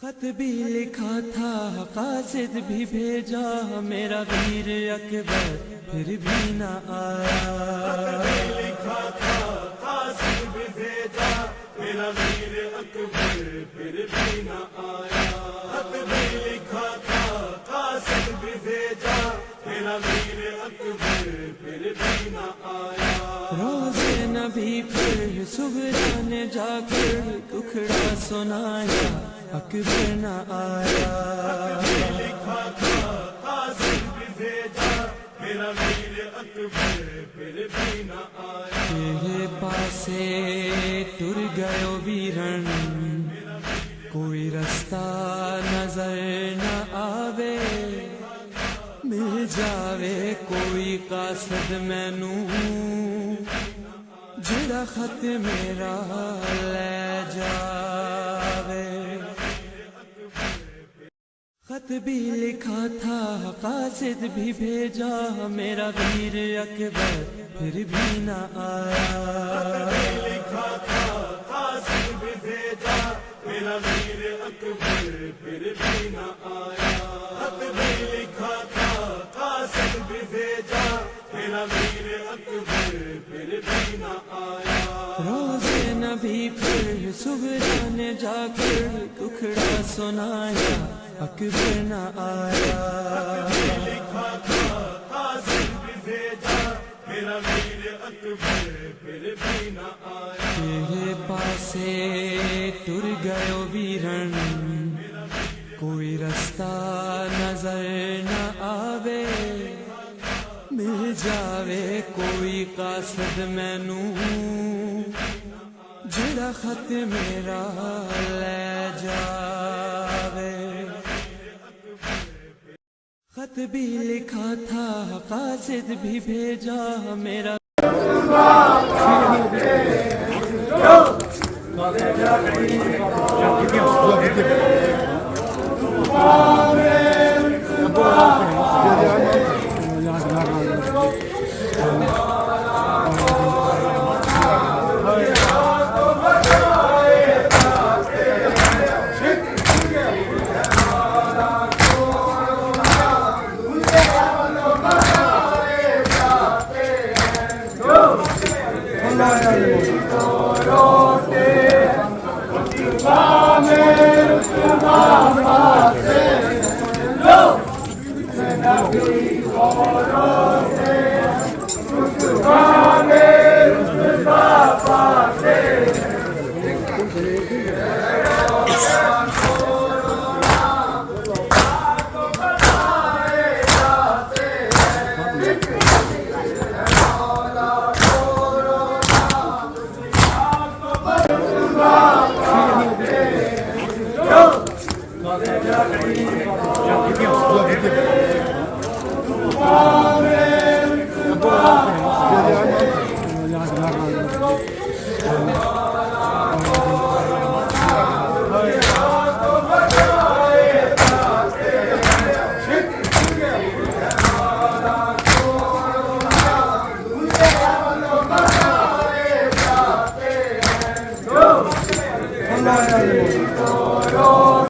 خط بھی لکھا تھا قاصد بھی بھیجا میرا ویر اکبر پھر بھی نہ آیا. خط بھی لکھا تھا قاصد بھی بھیجا میرا ویر اکبر پھر بھی نہ آیا. خط بھی لکھا تھا قاصد بھی بھیجا میرا ویر اکبر پھر بھی نہ آیا. روزے نبی پھر صبح نے جا کر ٹکڑا سنایا اکبر نہ آیا. لکھا تھا قاصد بھی بھیجا میرا ویر اکبر پھر بھی نہ آیا. تیرے پاسے ٹر گئے ویرن کوئی رستہ نظر نہ آوے مل جاوے کوئی قاصد مینوں جڑا خط میرا لے جاوے. خط بھی لکھا تھا قاصد بھی بھیجا میرا ویر اکبر پھر بھی نہ آیا. لکھا تھا قاصد بھی بھیجا میرا ویر اکبر پھر بھی نہ آیا. خط بھی لکھا تھا قاصد بھی بھیجا میرا ویر اکبر پھر بھی نہ آیا. روزے نبی پھر صبح نے جا کر ٹکڑا سنایا اکبر نہ آیا. لکھا تھا قاصد بھی بھیجا میرا ویر اکبر پھر بھی نہ آیا. تیرے پاسے ٹر گئے ویرن کوئی رستہ نظر نہ آوے مل جاوے کوئی قاصد مینوں جڑا خط میرا لے جاوے. خط بھی لکھا تھا قاصد بھی بھیجا میرا